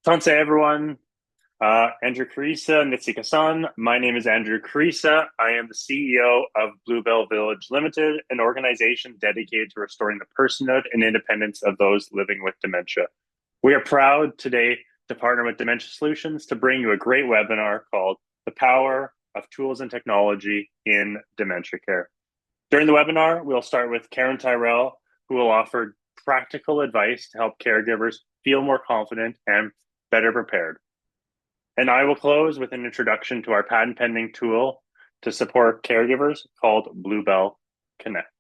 Tanse everyone, Andrew Karesa, Nitsika-san. My name is Andrew Karesa. I am the CEO of blueBell Village Limited, an organization dedicated to restoring the personhood and independence of those living with dementia. We are proud today to partner with Dementia Solutions to bring you a great webinar called The Power of Tools and Technology in Dementia Care. During the webinar, we'll start with Karen Tyrell, who will offer practical advice to help caregivers feel more confident and better prepared. And I will close with an introduction to our patent pending tool to support caregivers called blueBell Connect.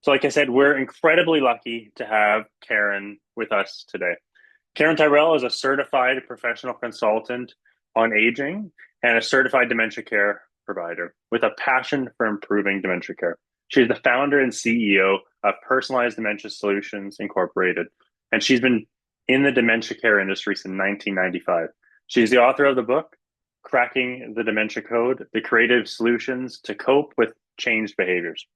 So like I said, we're incredibly lucky to have Karen with us today. Karen Tyrell is a certified professional consultant on aging and a certified dementia care provider with a passion for improving dementia care. She's the founder and CEO of Personalized Dementia Solutions Incorporated, and she's been in the dementia care industry since 1995. She's the author of the book, Cracking the Dementia Code, The Creative Solutions to Cope with Changed Behaviors.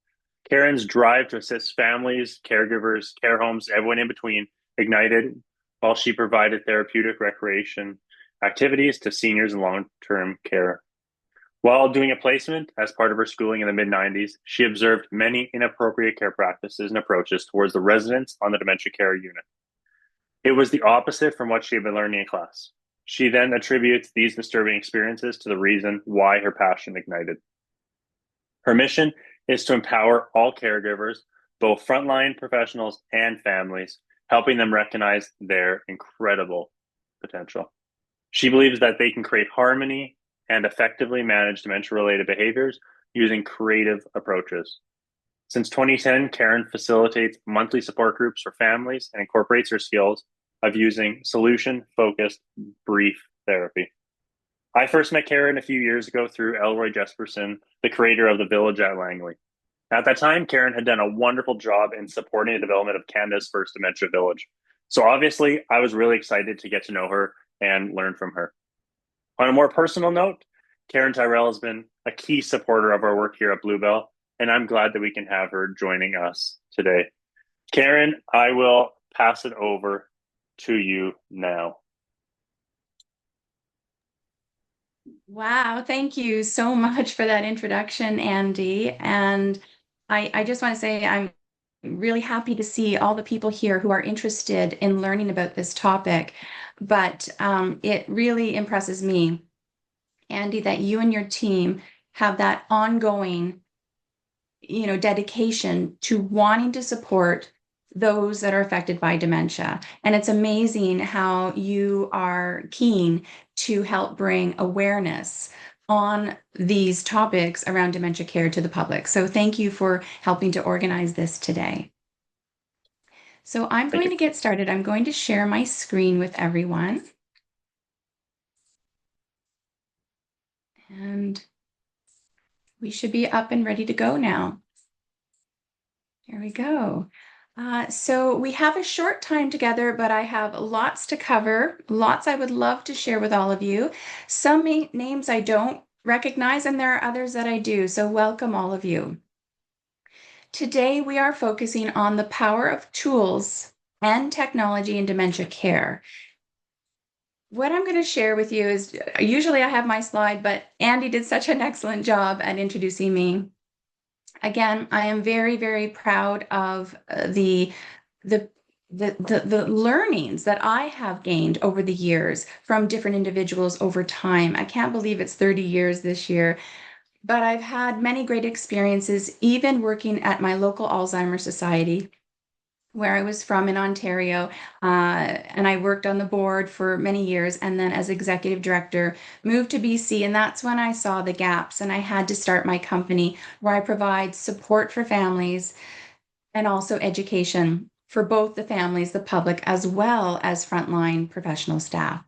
Karen's drive to assist families, caregivers, care homes, everyone in between ignited while she provided therapeutic recreation activities to seniors in long-term care. While doing a placement as part of her schooling in the mid-90s, she observed many inappropriate care practices and approaches towards the residents on the dementia care unit. It was the opposite from what she had been learning in class. She then attributes these disturbing experiences to the reason why her passion ignited. Her mission is to empower all caregivers, both frontline professionals and families, helping them recognize their incredible potential. She believes that they can create harmony and effectively manage dementia-related behaviors using creative approaches. Since 2010, Karen facilitates monthly support groups for families and incorporates her skills of using solution-focused brief therapy. I first met Karen a few years ago through Elroy Jesperson, the creator of the Village at Langley. At that time, Karen had done a wonderful job in supporting the development of Canada's first dementia village. So obviously, I was really excited to get to know her and learn from her. On a more personal note, Karen Tyrell has been a key supporter of our work here at blueBell, and I'm glad that we can have her joining us today. Karen, I will pass it over to you now. Wow, thank you so much for that introduction, Andy. And I just want to say I'm really happy to see all the people here who are interested in learning about this topic. But it really impresses me, Andy, that you and your team have that ongoing, dedication to wanting to support those that are affected by dementia. And it's amazing how you are keen to help bring awareness on these topics around dementia care to the public. So thank you for helping to organize this today. So I'm going to get started. I'm going to share my screen with everyone. And we should be up and ready to go now. Here we go. So we have a short time together, but I have lots to cover, lots I would love to share with all of you. Some names I don't recognize, and there are others that I do, so welcome all of you. Today we are focusing on the power of tools and technology in dementia care. What I'm going to share with you is, usually I have my slide, but Andy did such an excellent job at introducing me. Again, I am very, very proud of the learnings that I have gained over the years from different individuals over time. I can't believe it's 30 years this year, but I've had many great experiences, even working at my local Alzheimer's Society, where I was from in Ontario, and I worked on the board for many years, and then as executive director moved to BC, and that's when I saw the gaps, and I had to start my company where I provide support for families and also education for both the families, the public, as well as frontline professional staff.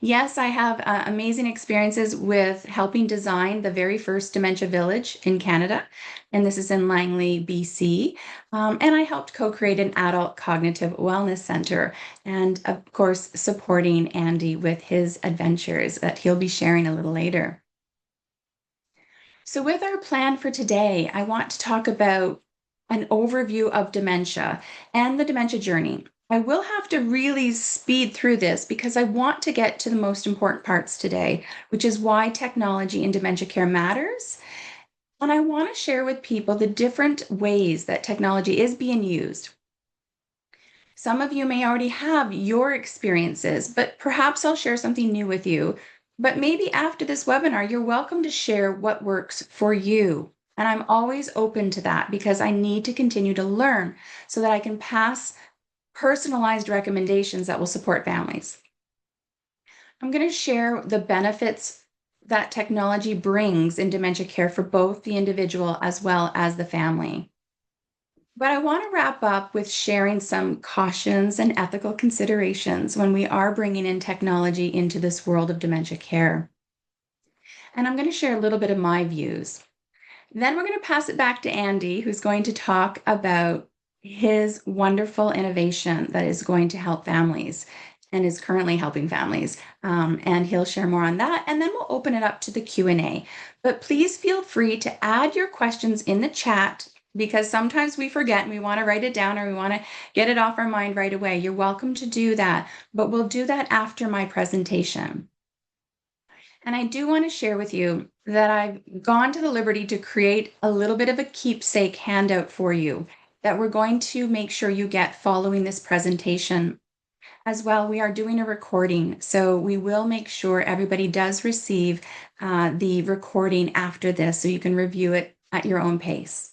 Yes, I have amazing experiences with helping design the very first dementia village in Canada, and this is in Langley, BC. And I helped co-create an adult cognitive wellness center, and of course, supporting Andy with his adventures that he'll be sharing a little later. So with our plan for today, I want to talk about an overview of dementia and the dementia journey. I will have to really speed through this because I want to get to the most important parts today, which is why technology in dementia care matters. And I want to share with people the different ways that technology is being used. Some of you may already have your experiences, but perhaps I'll share something new with you. But maybe after this webinar, you're welcome to share what works for you. And I'm always open to that because I need to continue to learn so that I can pass personalized recommendations that will support families. I'm going to share the benefits that technology brings in dementia care for both the individual as well as the family. But I want to wrap up with sharing some cautions and ethical considerations when we are bringing in technology into this world of dementia care. And I'm going to share a little bit of my views. Then we're going to pass it back to Andy, who's going to talk about his wonderful innovation that is going to help families and is currently helping families. And he'll share more on that. And then we'll open it up to the Q&A. But please feel free to add your questions in the chat because sometimes we forget and we want to write it down or we want to get it off our mind right away. You're welcome to do that, but we'll do that after my presentation. And I do want to share with you that I've gone to the liberty to create a little bit of a keepsake handout for you that we're going to make sure you get following this presentation. As well, we are doing a recording, so we will make sure everybody does receive the recording after this so you can review it at your own pace.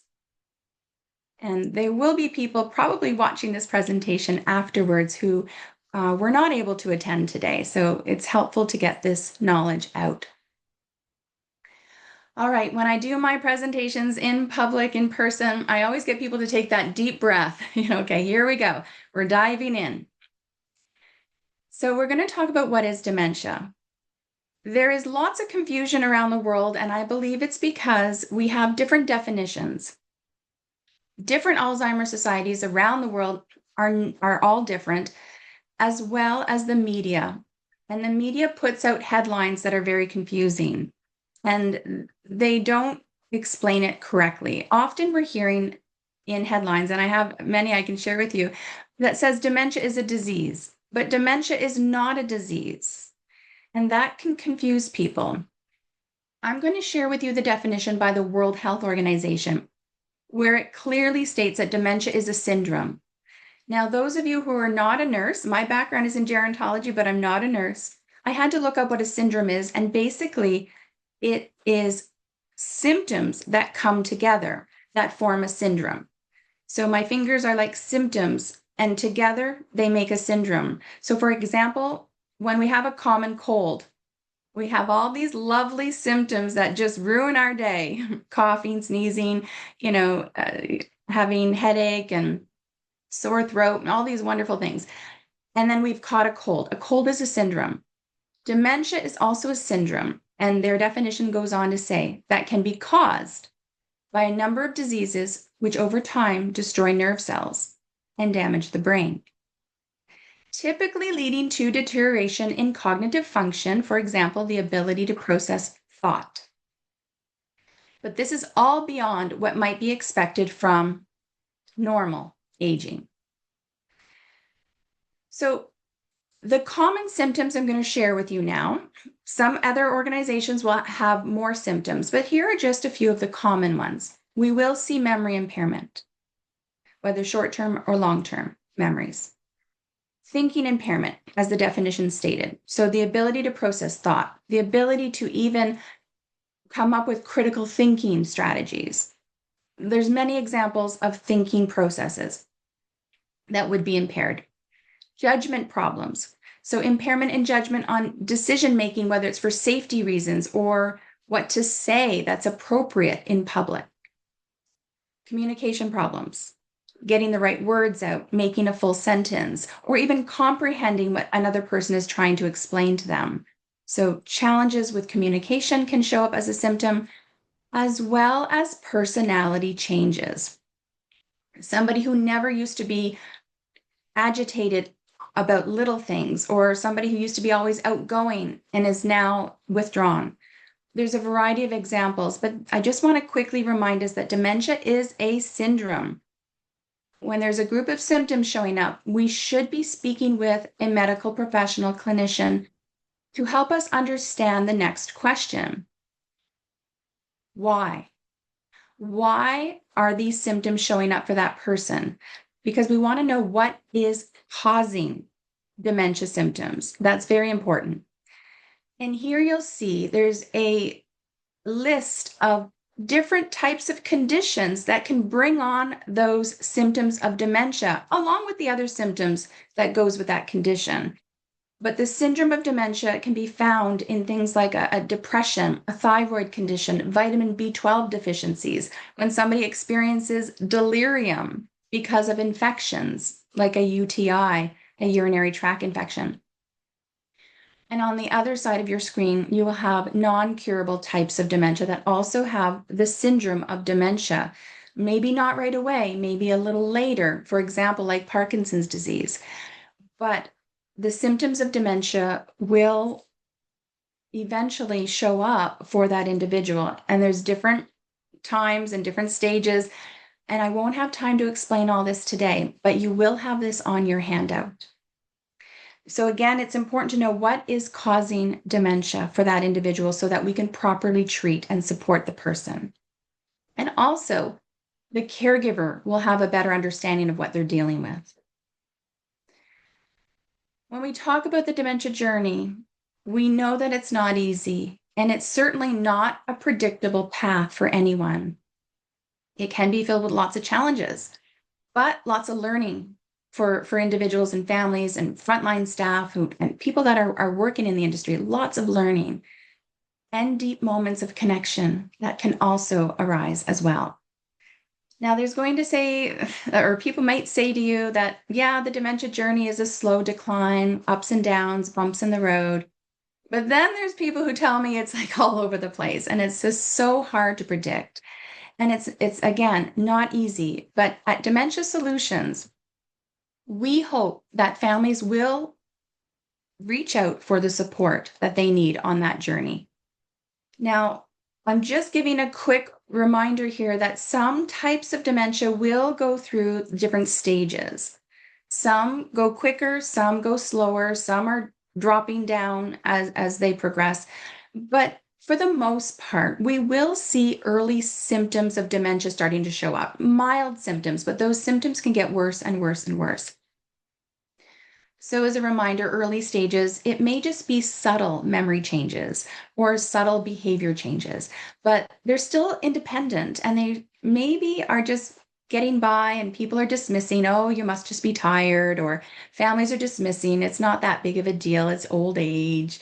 And there will be people probably watching this presentation afterwards who were not able to attend today. So it's helpful to get this knowledge out. All right, when I do my presentations in public, in person, I always get people to take that deep breath. Okay, here we go. We're diving in. So we're going to talk about what is dementia. There is lots of confusion around the world, and I believe it's because we have different definitions. Different Alzheimer's societies around the world are all different, as well as the media. And the media puts out headlines that are very confusing, and they don't explain it correctly. Often we're hearing in headlines, and I have many I can share with you, that says dementia is a disease, but dementia is not a disease. And that can confuse people. I'm going to share with you the definition by the World Health Organization, where it clearly states that dementia is a syndrome. Now, those of you who are not a nurse, my background is in gerontology, but I'm not a nurse. I had to look up what a syndrome is, and basically it is symptoms that come together that form a syndrome. So my fingers are like symptoms, and together they make a syndrome. So for example, when we have a common cold, we have all these lovely symptoms that just ruin our day, coughing, sneezing, having headache and sore throat and all these wonderful things. And then we've caught a cold. A cold is a syndrome. Dementia is also a syndrome, and their definition goes on to say that can be caused by a number of diseases which over time destroy nerve cells and damage the brain, typically leading to deterioration in cognitive function, for example, the ability to process thought. But this is all beyond what might be expected from normal aging. So the common symptoms I'm going to share with you now. Some other organizations will have more symptoms, but here are just a few of the common ones. We will see memory impairment, whether short-term or long-term memories. Thinking impairment, as the definition stated. So the ability to process thought, the ability to even come up with critical thinking strategies. There's many examples of thinking processes that would be impaired. Judgment problems. So impairment in judgment on decision making, whether it's for safety reasons or what to say that's appropriate in public. Communication problems. Getting the right words out, making a full sentence, or even comprehending what another person is trying to explain to them. So challenges with communication can show up as a symptom, as well as personality changes. Somebody who never used to be agitated about little things, or somebody who used to be always outgoing and is now withdrawn, There's a variety of examples, but I just want to quickly remind us that dementia is a syndrome. When there's a group of symptoms showing up, we should be speaking with a medical professional clinician to help us understand the next question. Why? Why are these symptoms showing up for that person? Because we want to know what is causing dementia symptoms. That's very important. And here you'll see there's a list of different types of conditions that can bring on those symptoms of dementia, along with the other symptoms that goes with that condition. But the syndrome of dementia can be found in things like a depression, a thyroid condition, vitamin B12 deficiencies, when somebody experiences delirium because of infections like a UTI, a urinary tract infection. And on the other side of your screen, you will have non-curable types of dementia that also have the syndrome of dementia. Maybe not right away, maybe a little later, for example, like Parkinson's disease. But the symptoms of dementia will eventually show up for that individual. And there's different times and different stages. And I won't have time to explain all this today, but you will have this on your handout. So again, it's important to know what is causing dementia for that individual so that we can properly treat and support the person. And also, the caregiver will have a better understanding of what they're dealing with. When we talk about the dementia journey, we know that it's not easy, and it's certainly not a predictable path for anyone. It can be filled with lots of challenges, but lots of learning for individuals and families and frontline staff and people that are working in the industry, lots of learning and deep moments of connection that can also arise as well. Now, there's going to say, or people might say to you that, yeah, the dementia journey is a slow decline, ups and downs, bumps in the road. But then there's people who tell me it's like all over the place, and it's just so hard to predict. And it's again, not easy. But at Dementia Solutions, we hope that families will reach out for the support that they need on that journey. Now, I'm just giving a quick reminder here that some types of dementia will go through different stages. Some go quicker, some go slower, some are dropping down as they progress. But for the most part, we will see early symptoms of dementia starting to show up, mild symptoms, but those symptoms can get worse and worse and worse. So as a reminder, early stages, it may just be subtle memory changes or subtle behavior changes, but they're still independent and they maybe are just getting by and people are dismissing, oh, you must just be tired, or families are dismissing, it's not that big of a deal, it's old age.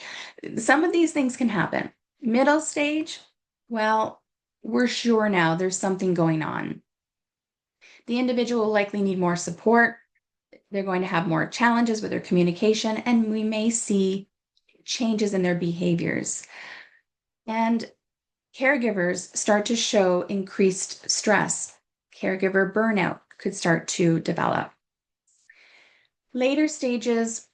Some of these things can happen. Middle stage, well, we're sure now there's something going on. The individual will likely need more support. They're going to have more challenges with their communication, and we may see changes in their behaviors. And caregivers start to show increased stress. Caregiver burnout could start to develop. Later stages,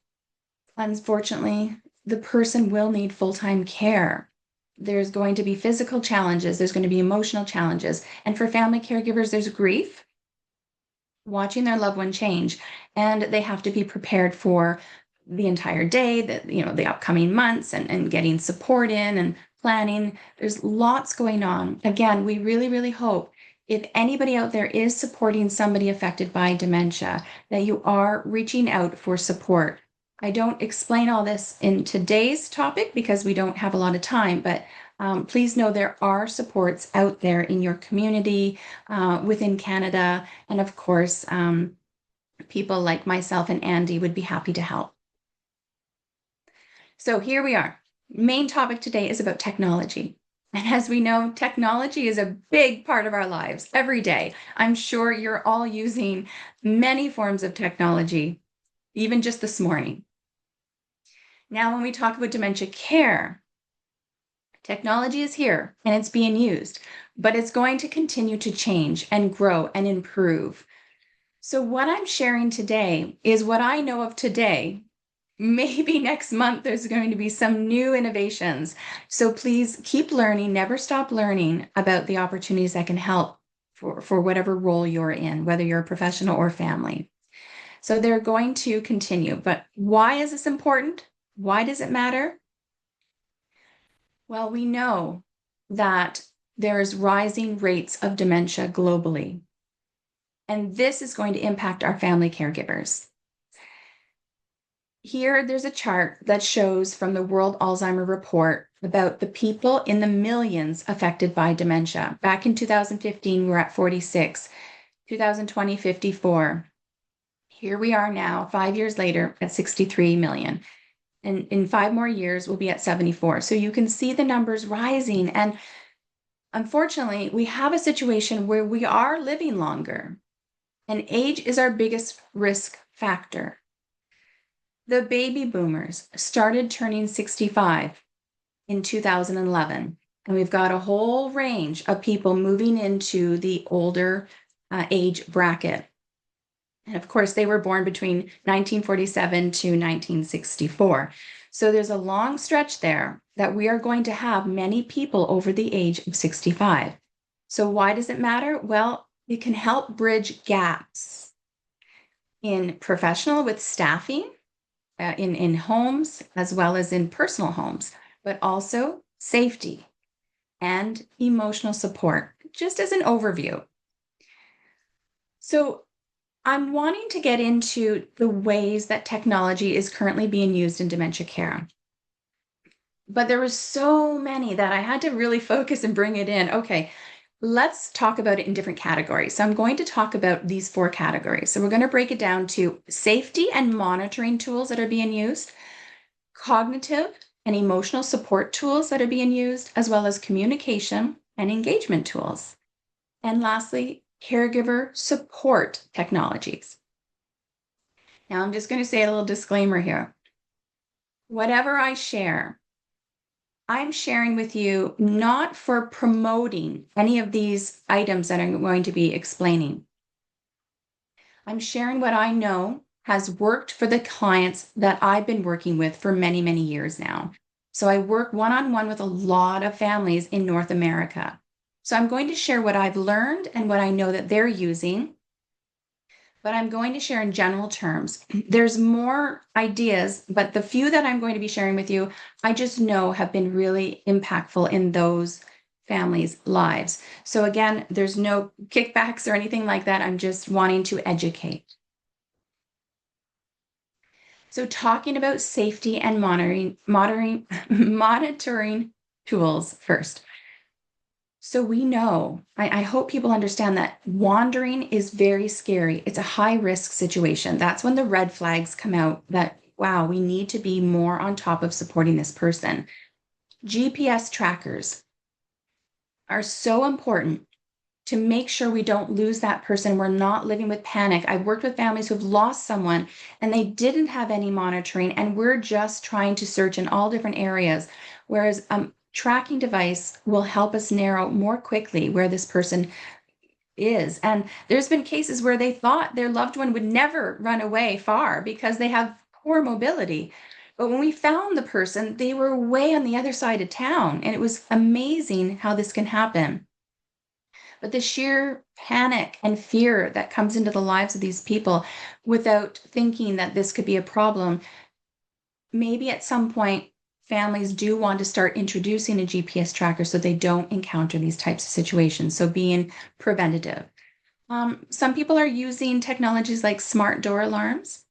unfortunately, the person will need full-time care. There's going to be physical challenges, there's going to be emotional challenges. And for family caregivers, there's grief, watching their loved one change, and they have to be prepared for the entire day, the upcoming months, and getting support in and planning. There's lots going on. Again, we really, really hope if anybody out there is supporting somebody affected by dementia, that you are reaching out for support. I don't explain all this in today's topic because we don't have a lot of time, but please know there are supports out there in your community, within Canada, and of course, people like myself and Andy would be happy to help. So here we are. Main topic today is about technology. And as we know, technology is a big part of our lives every day. I'm sure you're all using many forms of technology, even just this morning. Now, when we talk about dementia care, technology is here and it's being used, but it's going to continue to change and grow and improve. So what I'm sharing today is what I know of today maybe next month there's going to be some new innovations. So please keep learning, never stop learning about the opportunities that can help for whatever role you're in, whether you're a professional or family. So they're going to continue. But why is this important? Why does it matter? Well, we know that there's rising rates of dementia globally, and this is going to impact our family caregivers. Here, there's a chart that shows from the World Alzheimer Report about the people in the millions affected by dementia. Back in 2015, we were at 46, 2020, 54. Here we are now, 5 years later, at 63 million. And in 5 more years, we'll be at 74. So you can see the numbers rising. And unfortunately, we have a situation where we are living longer, and age is our biggest risk factor. The baby boomers started turning 65 in 2011, and we've got a whole range of people moving into the older age bracket. And of course, they were born between 1947 to 1964. So there's a long stretch there that we are going to have many people over the age of 65. So why does it matter? Well, it can help bridge gaps in professional with staffing, in homes, as well as in personal homes, but also safety and emotional support, just as an overview. So I'm wanting to get into the ways that technology is currently being used in dementia care. But there were so many that I had to really focus and bring it in. Okay, let's talk about it in different categories. So I'm going to talk about these 4 categories. So we're going to break it down to safety and monitoring tools that are being used, cognitive and emotional support tools that are being used, as well as communication and engagement tools. And lastly, caregiver support technologies. Now, I'm just going to say a little disclaimer here. Whatever I share, I'm sharing with you not for promoting any of these items that I'm going to be explaining. I'm sharing what I know has worked for the clients that I've been working with for many, many years now. So I work one-on-one with a lot of families in North America. So I'm going to share what I've learned and what I know that they're using, but I'm going to share in general terms. There's more ideas, but the few that I'm going to be sharing with you, I just know have been really impactful in those families' lives. So again, there's no kickbacks or anything like that. I'm just wanting to educate. So talking about safety and monitoring tools first. So we know, I hope people understand that wandering is very scary. It's a high risk situation. That's when the red flags come out that, wow, we need to be more on top of supporting this person. GPS trackers are so important to make sure we don't lose that person. We're not living with panic. I've worked with families who've lost someone and they didn't have any monitoring, and we're just trying to search in all different areas. Whereas tracking device will help us narrow more quickly where this person is. And there's been cases where they thought their loved one would never run away far because they have poor mobility. But when we found the person, they were way on the other side of town. And it was amazing how this can happen. But the sheer panic and fear that comes into the lives of these people without thinking that this could be a problem, maybe at some point families do want to start introducing a GPS tracker so they don't encounter these types of situations. So being preventative. Some people are using technologies like smart door alarms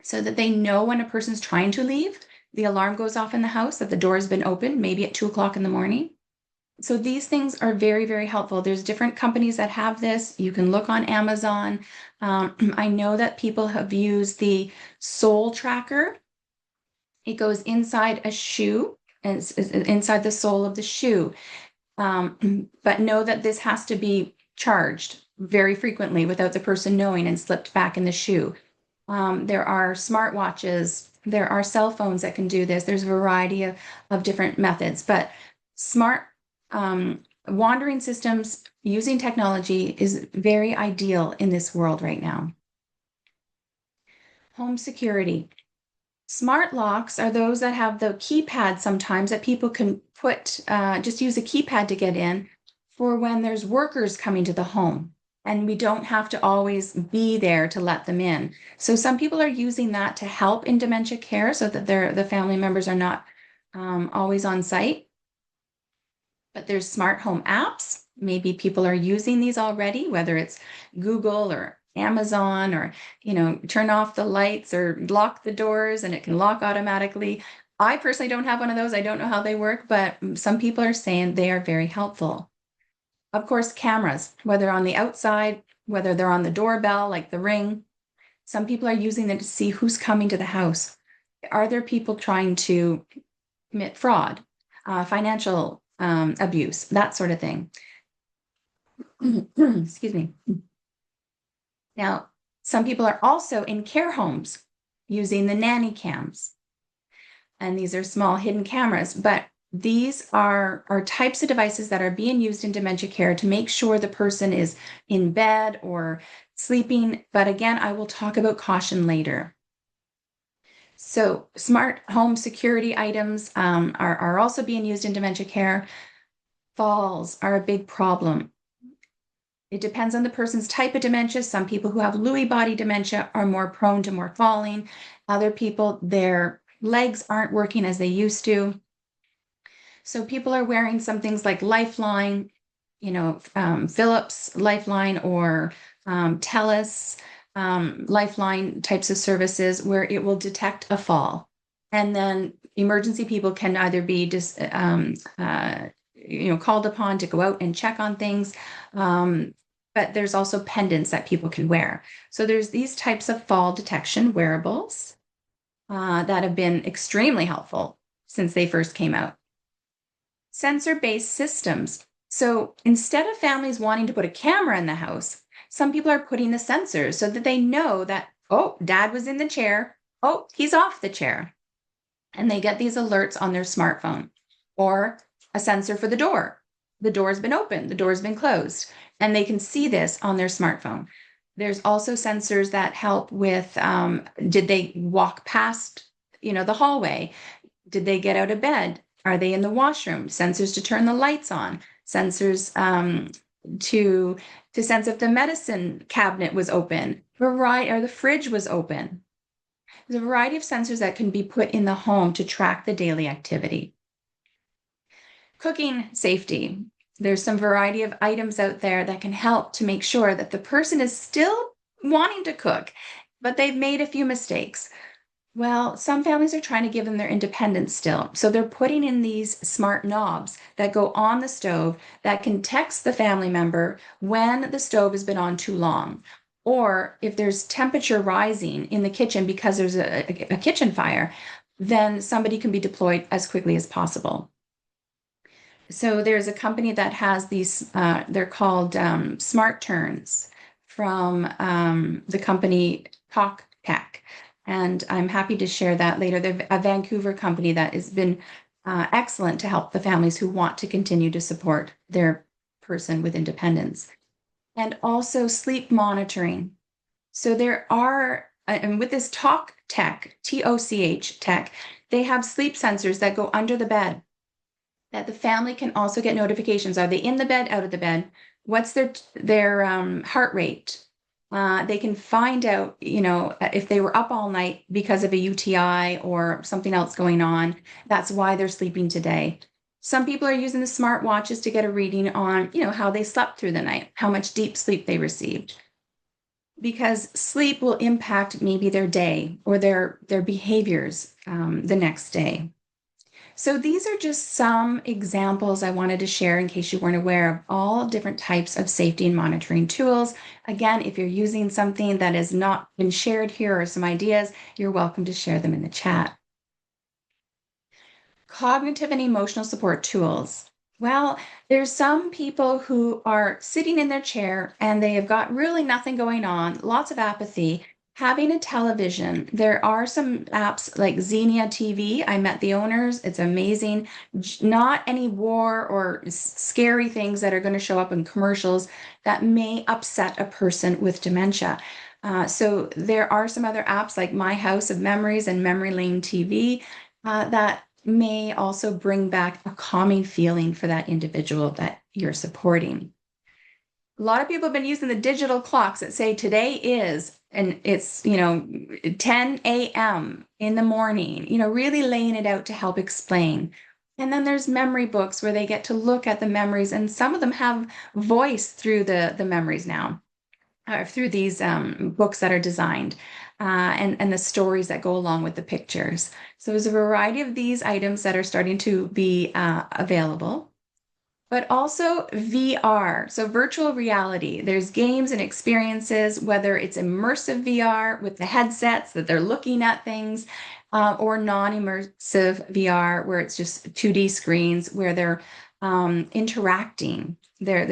so that they know when a person's trying to leave. The alarm goes off in the house that the door has been opened, maybe at 2 o'clock in the morning. So these things are very, very helpful. There's different companies that have this. You can look on Amazon. I know that people have used the Soul Tracker. It goes inside a shoe, and it's inside the sole of the shoe. But know that this has to be charged very frequently without the person knowing and slipped back in the shoe. There are smartwatches. There are cell phones that can do this. There's a variety of different methods, but smart wandering systems using technology is very ideal in this world right now. Home security. Smart locks are those that have the keypad sometimes that people can put, just use a keypad to get in for when there's workers coming to the home. And we don't have to always be there to let them in. So some people are using that to help in dementia care so that the family members are not always on site. But there's smart home apps. Maybe people are using these already, whether it's Google or Amazon or, turn off the lights or lock the doors and it can lock automatically. I personally don't have one of those. I don't know how they work, but some people are saying they are very helpful. Of course, cameras, whether on the outside, whether they're on the doorbell, like the Ring, some people are using them to see who's coming to the house. Are there people trying to commit fraud, financial abuse, that sort of thing? Excuse me. Now, some people are also in care homes using the nanny cams. And these are small hidden cameras, but these are types of devices that are being used in dementia care to make sure the person is in bed or sleeping. But again, I will talk about caution later. So smart home security items are also being used in dementia care. Falls are a big problem. It depends on the person's type of dementia. Some people who have Lewy body dementia are more prone to more falling. Other people, their legs aren't working as they used to. So people are wearing some things like Lifeline, Philips Lifeline or TELUS Lifeline types of services where it will detect a fall. And then emergency people can either be just, called upon to go out and check on things. But there's also pendants that people can wear. So there's these types of fall detection wearables that have been extremely helpful since they first came out. Sensor-based systems. So instead of families wanting to put a camera in the house, some people are putting the sensors so that they know that, oh, dad was in the chair. Oh, he's off the chair. And they get these alerts on their smartphone. Or a sensor for the door. The door's been opened, the door's been closed, and they can see this on their smartphone. There's also sensors that help with, did they walk past, the hallway? Did they get out of bed? Are they in the washroom? Sensors to turn the lights on. Sensors to sense if the medicine cabinet was open, or the fridge was open. There's a variety of sensors that can be put in the home to track the daily activity. Cooking safety. There's some variety of items out there that can help to make sure that the person is still wanting to cook, but they've made a few mistakes. Well, some families are trying to give them their independence still. So they're putting in these smart knobs that go on the stove that can text the family member when the stove has been on too long. Or if there's temperature rising in the kitchen because there's a kitchen fire, then somebody can be deployed as quickly as possible. So there's a company that has these, they're called Smart Turns from the company Talk Tech. And I'm happy to share that later. They're a Vancouver company that has been excellent to help the families who want to continue to support their person with independence. And also sleep monitoring. So there are, and with this Talk Tech, TOCH Tech, they have sleep sensors that go under the bed that the family can also get notifications. Are they in the bed, out of the bed? What's their heart rate? They can find out, if they were up all night because of a UTI or something else going on. That's why they're sleeping today. Some people are using the smart watches to get a reading on, how they slept through the night, how much deep sleep they received. Because sleep will impact maybe their day or their behaviors the next day. So these are just some examples I wanted to share in case you weren't aware of all different types of safety and monitoring tools. Again, if you're using something that has not been shared here or some ideas, you're welcome to share them in the chat. Cognitive and emotional support tools. Well, there's some people who are sitting in their chair and they have got really nothing going on, lots of apathy, having a television. There are some apps like Xenia TV. I met the owners. It's amazing. Not any war or scary things that are going to show up in commercials that may upset a person with dementia. So there are some other apps like My House of Memories and Memory Lane TV that may also bring back a calming feeling for that individual that you're supporting. A lot of people have been using the digital clocks that say today is, and it's, 10 a.m. in the morning, really laying it out to help explain. And then there's memory books where they get to look at the memories, and some of them have voice through the memories now, or through these books that are designed, and the stories that go along with the pictures. So there's a variety of these items that are starting to be available. But also VR, so virtual reality. There's games and experiences, whether it's immersive VR with the headsets that they're looking at things, or non-immersive VR where it's just 2D screens where they're interacting.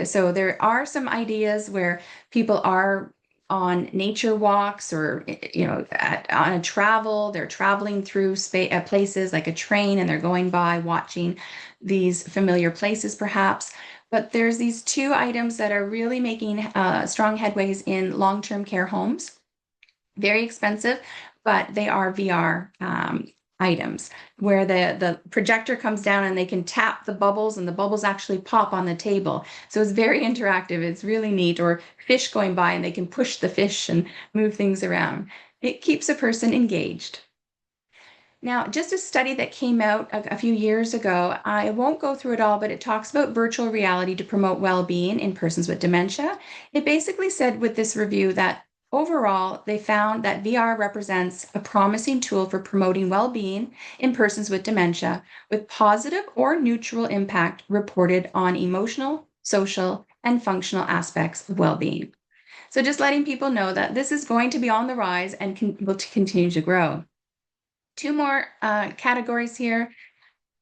So there are some ideas where people are on nature walks, or on a travel, they're traveling through places like a train, and they're going by watching these familiar places perhaps. But there's these two items that are really making strong headways in long-term care homes. Very expensive, but they are VR items where the projector comes down and they can tap the bubbles and the bubbles actually pop on the table. So it's very interactive. It's really neat. Or fish going by and they can push the fish and move things around. It keeps a person engaged. Now, just a study that came out a few years ago, I won't go through it all, but it talks about virtual reality to promote well-being in persons with dementia. It basically said with this review that overall, they found that VR represents a promising tool for promoting well-being in persons with dementia, with positive or neutral impact reported on emotional, social, and functional aspects of well-being. So just letting people know that this is going to be on the rise and will continue to grow. Two more categories here.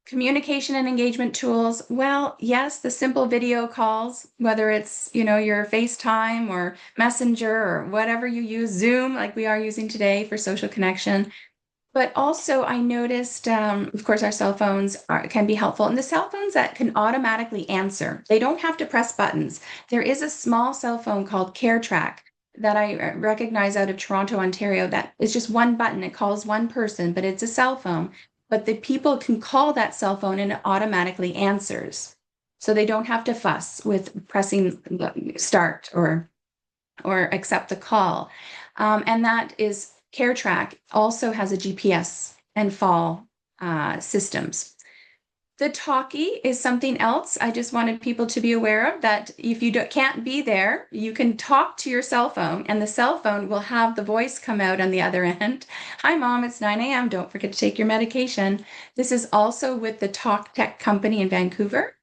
Communication and engagement tools. Well, yes, the simple video calls, whether it's, your FaceTime or Messenger or whatever you use, Zoom, like we are using today for social connection. But also, I noticed, of course, our cell phones can be helpful. And the cell phones that can automatically answer, they don't have to press buttons. There is a small cell phone called CareTrack that I recognize out of Toronto, Ontario, that is just one button. It calls one person, but it's a cell phone. But the people can call that cell phone and it automatically answers. So they don't have to fuss with pressing start or accept the call. And that is CareTrack also has a GPS and fall systems. The talkie is something else I just wanted people to be aware of, that if you can't be there, you can talk to your cell phone and the cell phone will have the voice come out on the other end. Hi, Mom, it's 9 a.m. Don't forget to take your medication. This is also with the Talk Tech company in Vancouver.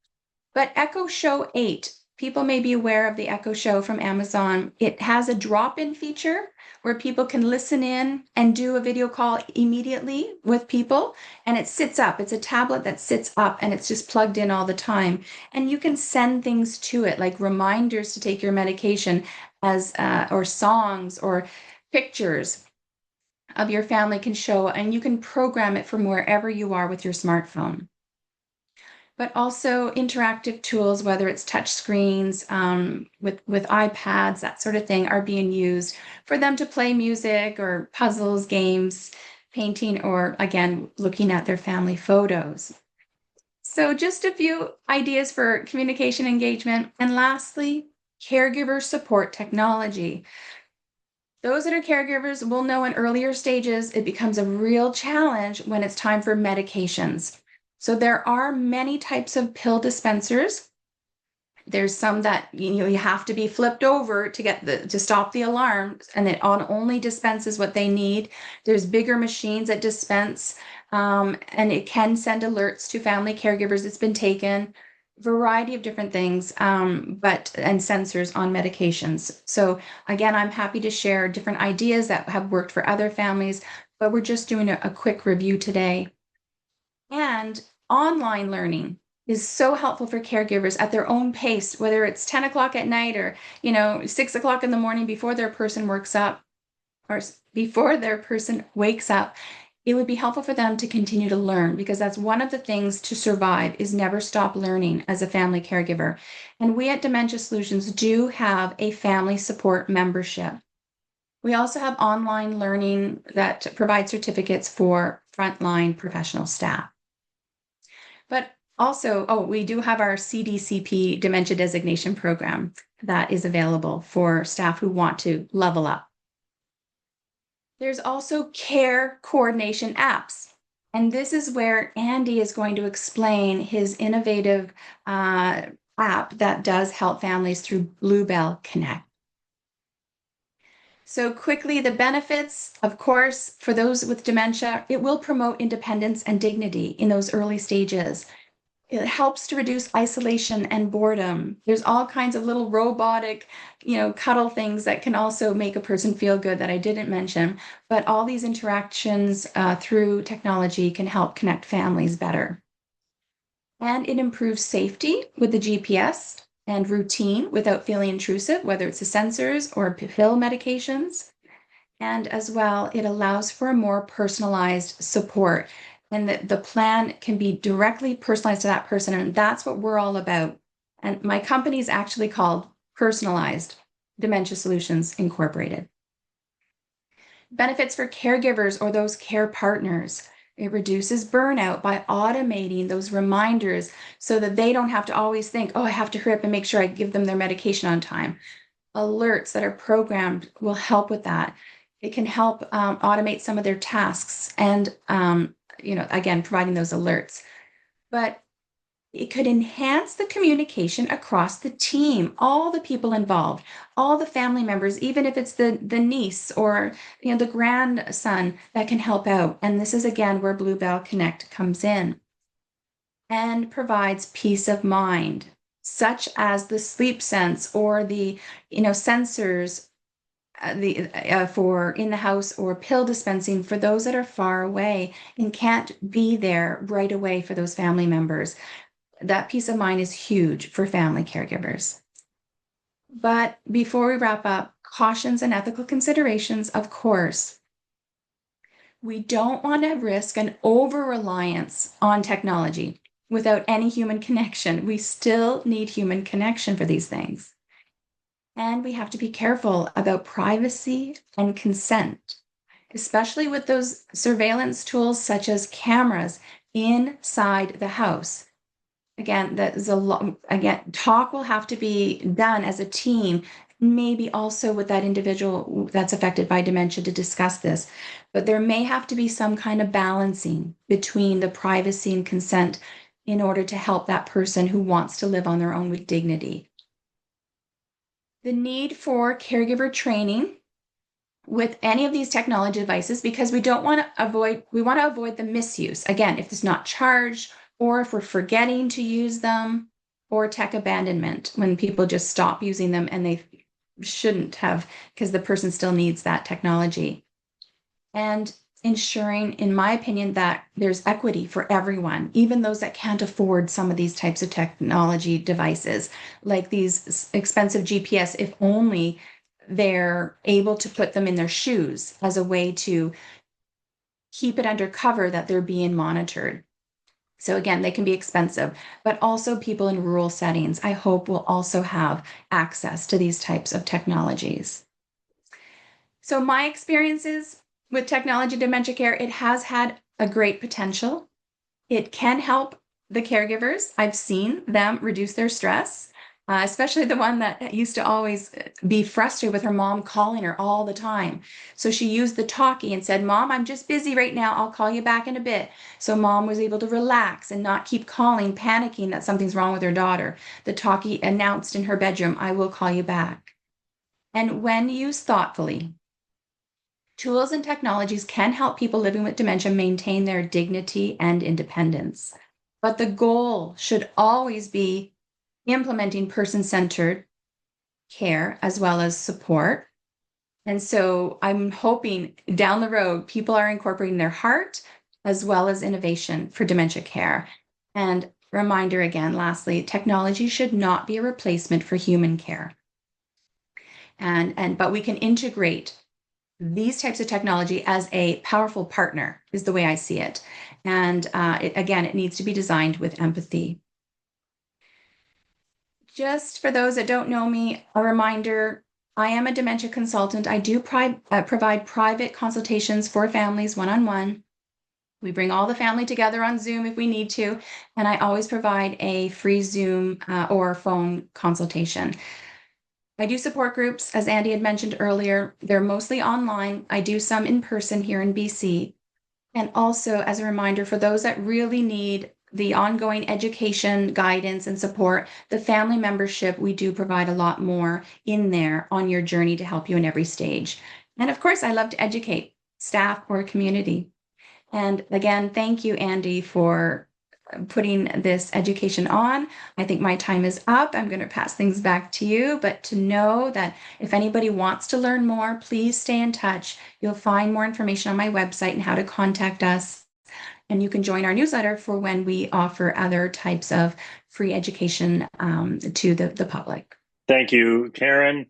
But Echo Show 8, people may be aware of the Echo Show from Amazon. It has a drop-in feature where people can listen in and do a video call immediately with people. And it sits up. It's a tablet that sits up and it's just plugged in all the time. And you can send things to it, like reminders to take your medication, or songs or pictures of your family can show, and you can program it from wherever you are with your smartphone. But also interactive tools, whether it's touch screens, with iPads, that sort of thing, are being used for them to play music or puzzles, games, painting, or again, looking at their family photos. So just a few ideas for communication engagement. And lastly, caregiver support technology. Those that are caregivers will know in earlier stages, it becomes a real challenge when it's time for medications. So there are many types of pill dispensers. There's some that you have to be flipped over to stop the alarm, and it only dispenses what they need. There's bigger machines that dispense, and it can send alerts to family caregivers. It's been taken. Variety of different things, and sensors on medications. So again, I'm happy to share different ideas that have worked for other families, but we're just doing a quick review today. And online learning is so helpful for caregivers at their own pace, whether it's 10 o'clock at night or 6 o'clock in the morning before their person wakes up. It would be helpful for them to continue to learn, because that's one of the things to survive, is never stop learning as a family caregiver. And we at Dementia Solutions do have a family support membership. We also have online learning that provides certificates for frontline professional staff. But also, oh, we do have our CDCP dementia designation program that is available for staff who want to level up. There's also care coordination apps. And this is where Andy is going to explain his innovative app that does help families through blueBell Connect. So quickly, the benefits, of course, for those with dementia, it will promote independence and dignity in those early stages. It helps to reduce isolation and boredom. There's all kinds of little robotic, cuddle things that can also make a person feel good that I didn't mention. But all these interactions through technology can help connect families better. And it improves safety with the GPS and routine without feeling intrusive, whether it's the sensors or pill medications. And as well, it allows for a more personalized support and that the plan can be directly personalized to that person. And that's what we're all about. And my company is actually called Personalized Dementia Solutions Incorporated. Benefits for caregivers or those care partners. It reduces burnout by automating those reminders so that they don't have to always think, oh, I have to hurry up and make sure I give them their medication on time. Alerts that are programmed will help with that. It can help automate some of their tasks and, again, providing those alerts. But it could enhance the communication across the team, all the people involved, all the family members, even if it's the niece or the grandson that can help out. And this is again where blueBell Connect comes in and provides peace of mind, such as the sleep sense or the sensors for in the house or pill dispensing for those that are far away and can't be there right away for those family members. That peace of mind is huge for family caregivers. But before we wrap up, cautions and ethical considerations, of course. We don't want to risk an over reliance on technology without any human connection. We still need human connection for these things. And we have to be careful about privacy and consent, especially with those surveillance tools such as cameras inside the house. Again, that is a lot. Again, talk will have to be done as a team, maybe also with that individual that's affected by dementia to discuss this. But there may have to be some kind of balancing between the privacy and consent in order to help that person who wants to live on their own with dignity. The need for caregiver training with any of these technology devices because we want to avoid the misuse. Again, if it's not charged or if we're forgetting to use them or tech abandonment when people just stop using them and they shouldn't have because the person still needs that technology. And ensuring, in my opinion, that there's equity for everyone, even those that can't afford some of these types of technology devices, like these expensive GPS, if only they're able to put them in their shoes as a way to keep it under cover that they're being monitored. So again, they can be expensive, but also people in rural settings, I hope will also have access to these types of technologies. So my experiences with technology dementia care, it has had a great potential. It can help the caregivers. I've seen them reduce their stress. Especially the one that used to always be frustrated with her mom calling her all the time. So she used the talkie and said, Mom, I'm just busy right now. I'll call you back in a bit. So mom was able to relax and not keep calling, panicking that something's wrong with her daughter. The talkie announced in her bedroom, I will call you back. And when used thoughtfully, tools and technologies can help people living with dementia maintain their dignity and independence. But the goal should always be implementing person-centered care as well as support. And so I'm hoping down the road, people are incorporating their heart as well as innovation for dementia care. And reminder again, lastly, technology should not be a replacement for human care. But we can integrate these types of technology as a powerful partner is the way I see it. And it needs to be designed with empathy. Just for those that don't know me, a reminder, I am a dementia consultant. I do provide private consultations for families one-on-one. We bring all the family together on Zoom if we need to, and I always provide a free Zoom or phone consultation. I do support groups, as Andy had mentioned earlier. They're mostly online. I do some in person here in BC. And also, as a reminder, for those that really need the ongoing education, guidance, and support, the family membership, we do provide a lot more in there on your journey to help you in every stage. And of course, I love to educate staff or community. And again, thank you, Andy, for putting this education on. I think my time is up. I'm going to pass things back to you, but to know that if anybody wants to learn more, please stay in touch. You'll find more information on my website and how to contact us. And you can join our newsletter for when we offer other types of free education to the public. Thank you, Karen.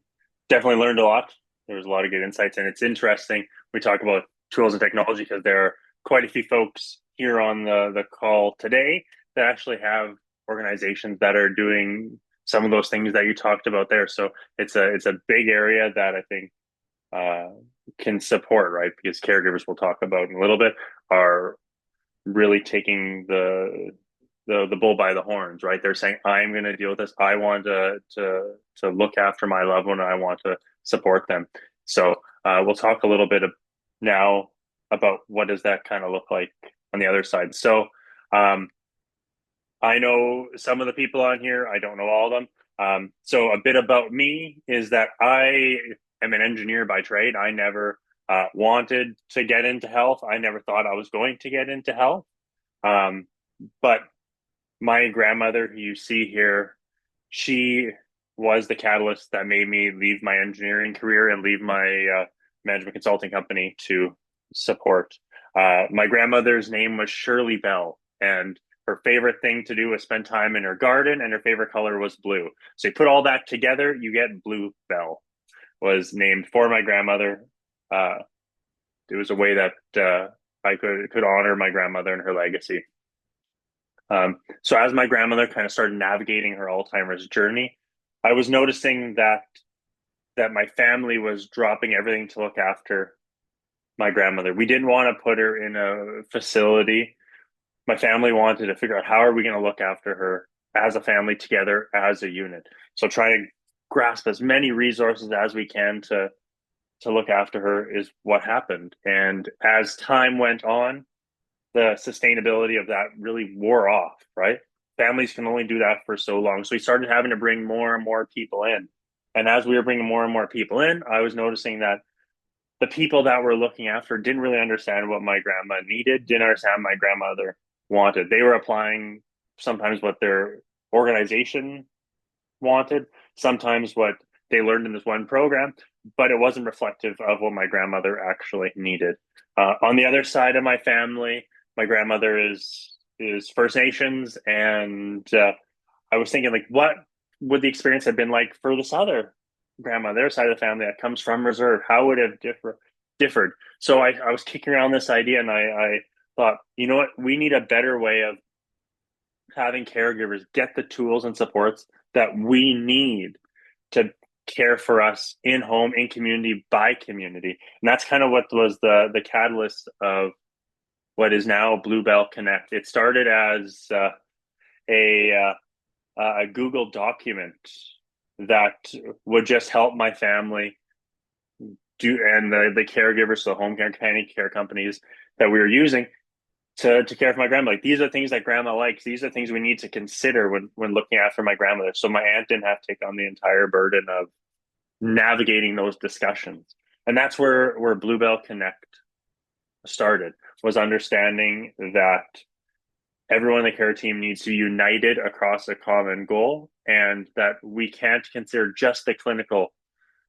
Definitely learned a lot. There was a lot of good insights, and it's interesting. We talk about tools and technology because there are quite a few folks here on the call today that actually have organizations that are doing some of those things that you talked about there. So it's a big area that I think can support, right? Because caregivers we'll talk about in a little bit are really taking the bull by the horns, right? They're saying, I'm going to deal with this. I want to look after my loved one. I want to support them. So we'll talk a little bit now about what does that kind of look like on the other side. So I know some of the people on here. I don't know all of them. So a bit about me is that I am an engineer by trade. I never wanted to get into health. I never thought I was going to get into health. But my grandmother, who you see here, she was the catalyst that made me leave my engineering career and leave my management consulting company to support. My grandmother's name was Shirley Bell, and her favorite thing to do was spend time in her garden, and her favorite color was blue. So you put all that together, you get blueBell. Was named for my grandmother. It was a way that I could honor my grandmother and her legacy. So as my grandmother kind of started navigating her Alzheimer's journey, I was noticing that my family was dropping everything to look after my grandmother. We didn't want to put her in a facility. My family wanted to figure out how are we going to look after her as a family together as a unit. So trying to grasp as many resources as we can to look after her is what happened. And as time went on, the sustainability of that really wore off, right? Families can only do that for so long. So we started having to bring more and more people in. And as we were bringing more and more people in, I was noticing that the people that were looking after didn't really understand what my grandma needed, didn't understand my grandmother wanted. They were applying sometimes what their organization wanted, sometimes what they learned in this one program, but it wasn't reflective of what my grandmother actually needed. On the other side of my family, my grandmother is First Nations, and I was thinking, like, what would the experience have been like for this other grandma, their side of the family that comes from reserve? How would it have differed? So I was kicking around this idea, and I thought, you know what, we need a better way of having caregivers get the tools and supports that we need to care for us in home, in community, by community. And that's kind of what was the catalyst of what is now blueBell Connect. It started as a Google document that would just help my family do, and the caregivers, so home care, companion care companies that we were using to care for my grandma. Like, these are things that grandma likes. These are things we need to consider when looking after my grandmother. So my aunt didn't have to take on the entire burden of navigating those discussions. And that's where blueBell Connect started, was understanding that everyone in the care team needs to be united across a common goal, and that we can't consider just the clinical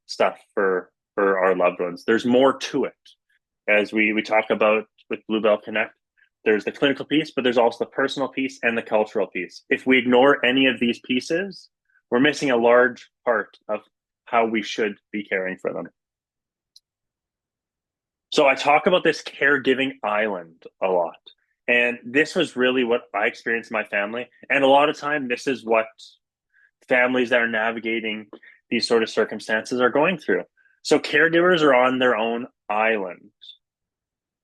stuff for our loved ones. There's more to it. As we talk about with blueBell Connect, there's the clinical piece, but there's also the personal piece and the cultural piece. If we ignore any of these pieces, we're missing a large part of how we should be caring for them. So I talk about this caregiving island a lot. And this was really what I experienced in my family. And a lot of time, this is what families that are navigating these sort of circumstances are going through. So caregivers are on their own island.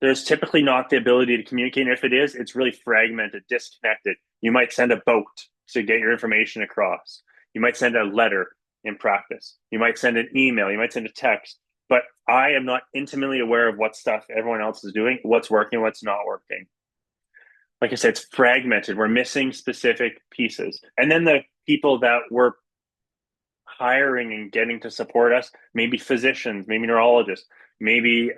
There's typically not the ability to communicate. And if it is, it's really fragmented, disconnected. You might send a boat to get your information across. You might send a letter in practice. You might send an email. You might send a text. But I am not intimately aware of what stuff everyone else is doing, what's working, what's not working. Like I said, it's fragmented. We're missing specific pieces. And then the people that we're hiring and getting to support us, maybe physicians, maybe neurologists, maybe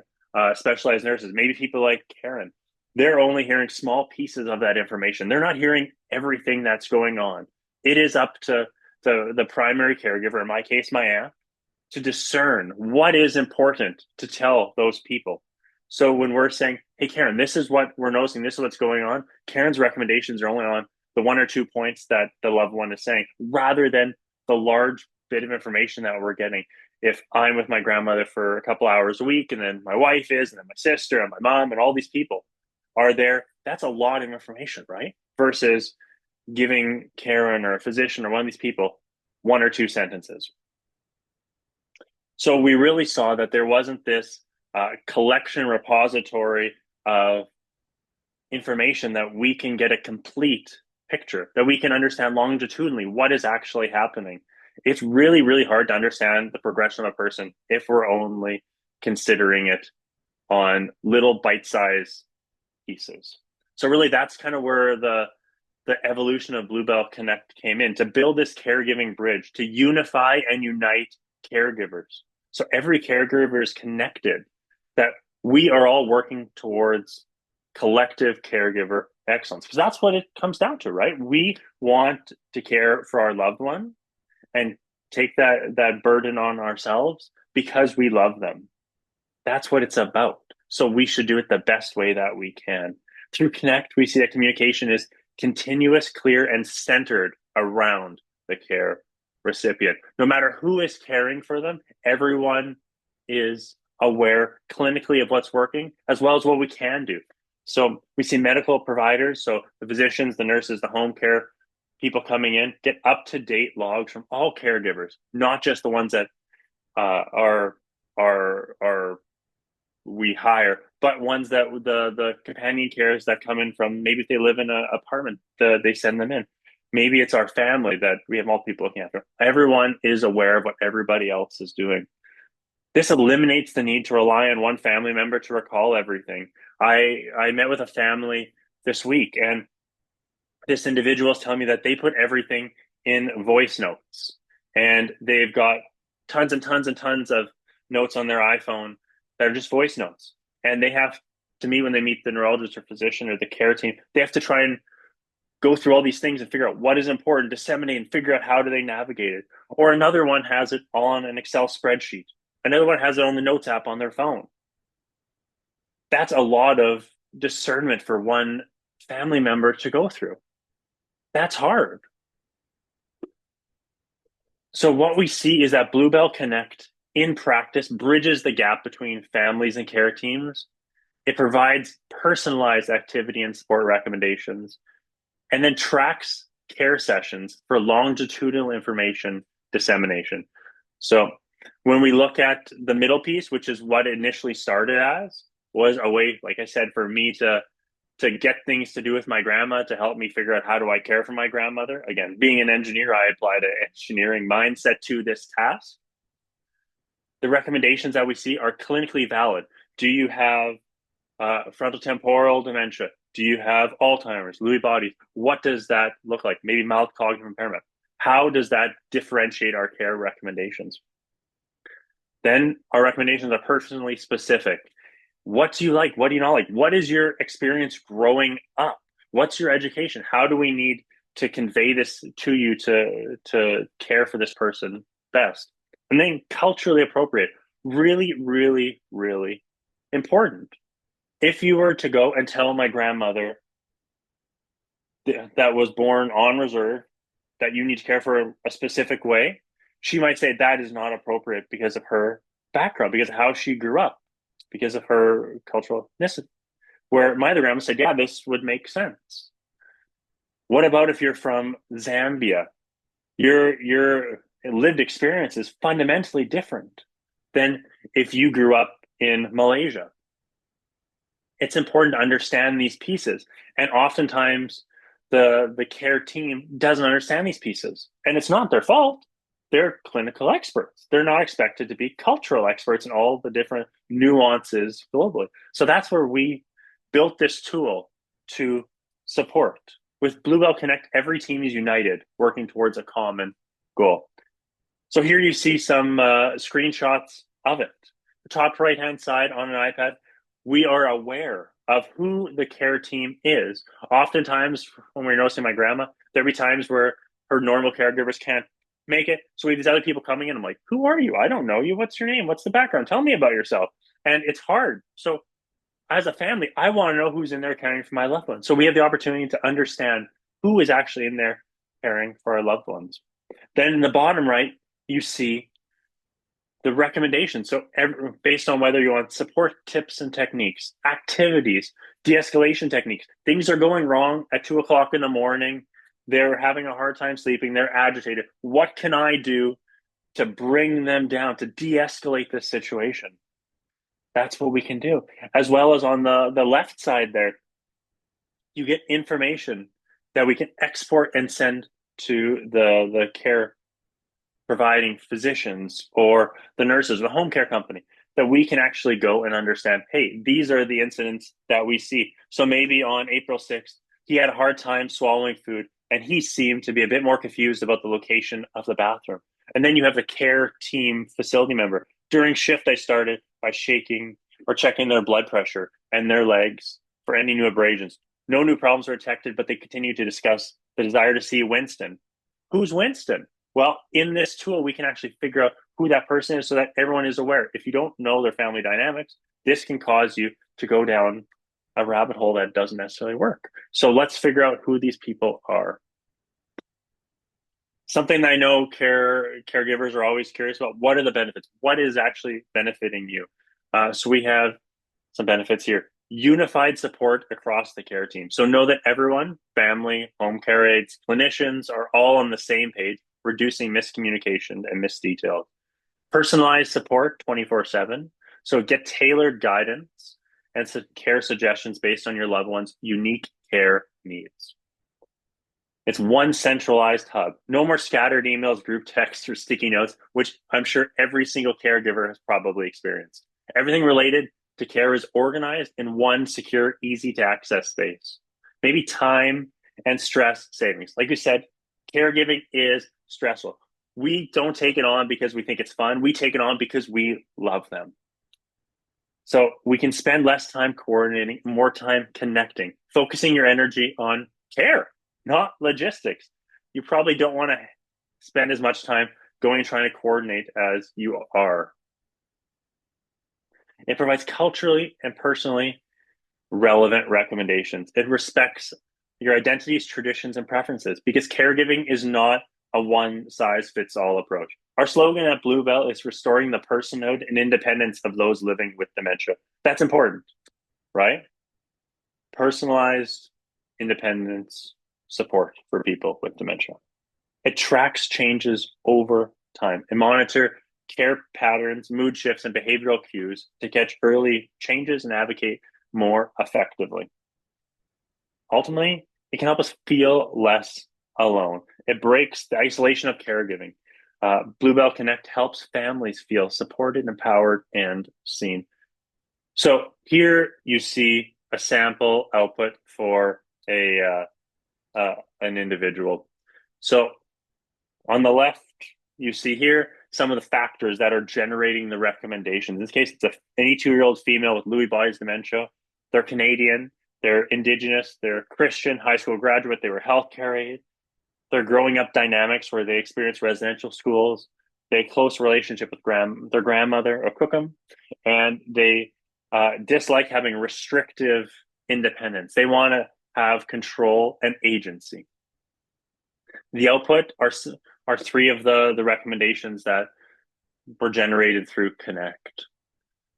specialized nurses, maybe people like Karen, they're only hearing small pieces of that information. They're not hearing everything that's going on. It is up to the primary caregiver, in my case, my aunt, to discern what is important to tell those people. So when we're saying, hey, Karen, this is what we're noticing, this is what's going on, Karen's recommendations are only on the one or two points that the loved one is saying, rather than the large bit of information that we're getting. If I'm with my grandmother for a couple hours a week, and then my wife is, and then my sister and my mom and all these people are there, that's a lot of information, right? Versus giving Karen or a physician or one of these people one or two sentences. So we really saw that there wasn't this collection repository of information that we can get a complete picture, that we can understand longitudinally what is actually happening. It's really, really hard to understand the progression of a person if we're only considering it on little bite-sized pieces. So really that's kind of where the evolution of blueBell Connect came in, to build this caregiving bridge, to unify and unite caregivers. So every caregiver is connected, that we are all working towards collective caregiver excellence. Because that's what it comes down to, right? We want to care for our loved one and take that burden on ourselves because we love them. That's what it's about. So we should do it the best way that we can. Through Connect, we see that communication is continuous, clear, and centered around the care recipient. No matter who is caring for them, everyone is aware clinically of what's working, as well as what we can do. So we see medical providers, so the physicians, the nurses, the home care people coming in, get up-to-date logs from all caregivers, not just the ones that are we hire, but ones that the companion cares that come in from, maybe if they live in an apartment, they send them in. Maybe it's our family that we have multiple people looking after. Everyone is aware of what everybody else is doing. This eliminates the need to rely on one family member to recall everything. I met with a family this week, and this individual is telling me that they put everything in voice notes, and they've got tons and tons and tons of notes on their iPhone that are just voice notes. And they have to meet, when they meet the neurologist or physician or the care team, they have to try and go through all these things and figure out what is important, disseminate, and figure out how do they navigate it. Or another one has it on an Excel spreadsheet. Another one has it on the Notes app on their phone. That's a lot of discernment for one family member to go through. That's hard. So what we see is that blueBell Connect in practice bridges the gap between families and care teams. It provides personalized activity and support recommendations, and then tracks care sessions for longitudinal information dissemination. So when we look at the middle piece, which is what it initially started as, was a way, like I said, for me to get things to do with my grandma, to help me figure out how do I care for my grandmother. Again, being an engineer, I applied an engineering mindset to this task. The recommendations that we see are clinically valid. Do you have frontotemporal dementia? Do you have Alzheimer's, Lewy bodies? What does that look like? Maybe mild cognitive impairment. How does that differentiate our care recommendations? Then our recommendations are personally specific. What do you like? What do you not like? What is your experience growing up? What's your education? How do we need to convey this to you to care for this person best? And then culturally appropriate, really, really, really important. If you were to go and tell my grandmother that was born on reserve that you need to care for a specific way, she might say that is not appropriate because of her background, because of how she grew up, because of her cultural ethnicity. Where my other grandma said, yeah, this would make sense. What about if you're from Zambia? You're lived experience is fundamentally different than if you grew up in Malaysia. It's important to understand these pieces. And oftentimes the care team doesn't understand these pieces. And it's not their fault. They're clinical experts. They're not expected to be cultural experts in all the different nuances globally. So that's where we built this tool to support. With blueBell Connect, every team is united, working towards a common goal. So here you see some screenshots of it. The top right-hand side on an iPad, we are aware of who the care team is. Oftentimes, when we're noticing my grandma, there'll be times where her normal caregivers can't make it. So we have these other people coming in. I'm like, who are you? I don't know you. What's your name? What's the background? Tell me about yourself. And it's hard. So as a family, I want to know who's in there caring for my loved ones. So we have the opportunity to understand who is actually in there caring for our loved ones. Then in the bottom right, you see the recommendations. So based on whether you want support tips and techniques, activities, de-escalation techniques, things are going wrong at 2 o'clock in the morning. They're having a hard time sleeping. They're agitated. What can I do to bring them down, to de-escalate this situation? That's what we can do. As well as on the left side there, you get information that we can export and send to the care providing physicians or the nurses, the home care company, that we can actually go and understand, hey, these are the incidents that we see. So maybe on April 6th, he had a hard time swallowing food and he seemed to be a bit more confused about the location of the bathroom. And then you have the care team facility member. During shift, I started by shaking or checking their blood pressure and their legs for any new abrasions. No new problems were detected, but they continue to discuss the desire to see Winston. Who's Winston? Well, in this tool, we can actually figure out who that person is so that everyone is aware. If you don't know their family dynamics, this can cause you to go down a rabbit hole that doesn't necessarily work. So let's figure out who these people are. Something that I know caregivers are always curious about, what are the benefits? What is actually benefiting you? So we have some benefits here. Unified support across the care team. So know that everyone, family, home care aides, clinicians are all on the same page, reducing miscommunication and misdetails. Personalized support 24/7. So get tailored guidance and care suggestions based on your loved one's unique care needs. It's one centralized hub. No more scattered emails, group texts, or sticky notes, which I'm sure every single caregiver has probably experienced. Everything related to care is organized in one secure, easy to access space. Maybe time and stress savings. Like you said, caregiving is stressful. We don't take it on because we think it's fun. We take it on because we love them. So we can spend less time coordinating, more time connecting, focusing your energy on care, not logistics. You probably don't want to spend as much time going and trying to coordinate as you are. It provides culturally and personally relevant recommendations. It respects your identities, traditions, and preferences because caregiving is not a one size fits all approach. Our slogan at blueBell is restoring the personhood and independence of those living with dementia. That's important, right? Personalized independence support for people with dementia. It tracks changes over time and monitor care patterns, mood shifts, and behavioral cues to catch early changes and advocate more effectively. Ultimately, it can help us feel less alone. It breaks the isolation of caregiving. blueBell Connect helps families feel supported, empowered, and seen. So here you see a sample output for an individual. So on the left, you see here some of the factors that are generating the recommendations. In this case, it's an 82-year-old female with Lewy bodies dementia. They're Canadian, they're Indigenous, they're Christian, high school graduate, they were healthcare aide. They're growing up dynamics where they experience residential schools. They have close relationship with their grandmother, or Cookham, and they dislike having restrictive independence. They want to have control and agency. The output are three of the recommendations that were generated through Connect.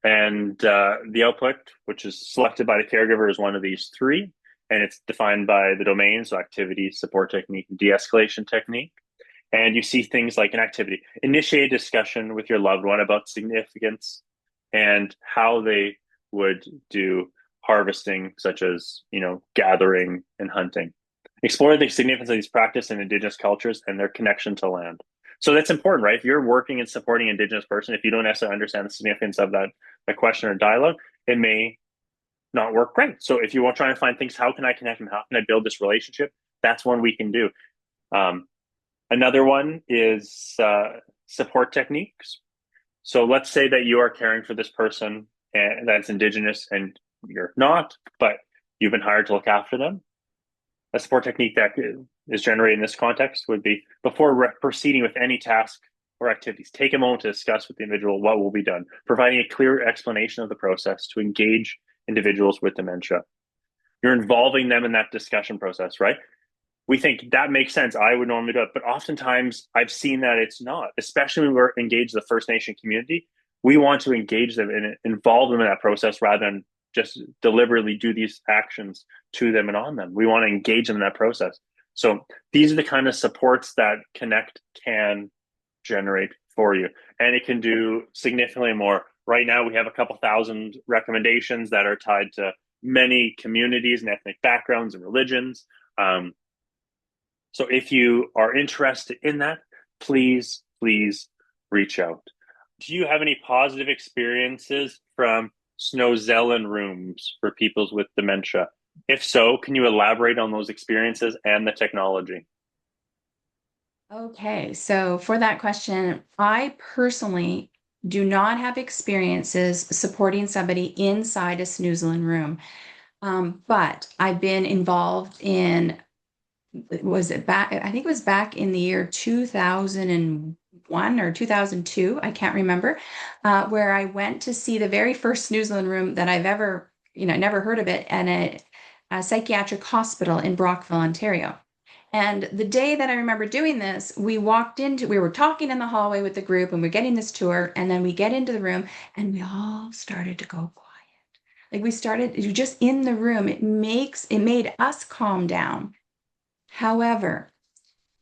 And the output, which is selected by the caregiver, is one of these three. And it's defined by the domain, so activity, support technique, de-escalation technique. and you see things like an activity. Initiate a discussion with your loved one about significance and how they would do harvesting, such as, gathering and hunting. Explore the significance of these practices in Indigenous cultures and their connection to land. So that's important, right? If you're working and supporting an Indigenous person, if you don't necessarily understand the significance of that question or dialogue, it may not work great. So if you want to try and find things, how can I connect and how can I build this relationship? That's one we can do. Um, Another one is support techniques. So let's say that you are caring for this person and that's Indigenous and you're not, but you've been hired to look after them. A support technique that is generated in this context would be before proceeding with any task or activities, take a moment to discuss with the individual what will be done, providing a clear explanation of the process to engage individuals with dementia. You're involving them in that discussion process, right? We think that makes sense. I would normally do it, but oftentimes I've seen that it's not, especially when we're engaged the First Nation community. We want to engage them and involve them in that process rather than just deliberately do these actions to them and on them. We want to engage them in that process. So these are the kind of supports that Connect can generate for you. And it can do significantly more. Right now, we have a couple thousand recommendations that are tied to many communities and ethnic backgrounds and religions. So if you are interested in that, please reach out. Do you have any positive experiences from Snow Zelen rooms for people with dementia? If so, can you elaborate on those experiences and the technology? Okay, so for that question, I personally do not have experiences supporting somebody inside a snoozling room. But I've been involved in, was it back? I think it was back in the year 2001 or 2002. I can't remember, where I went to see the very first snoozling room that I've ever, never heard of it, and a psychiatric hospital in Brockville, Ontario. And the day that I remember doing this, we were talking in the hallway with the group and we're getting this tour. And then we get into the room and we all started to go quiet. Like we started, you're just in the room. It made us calm down. However,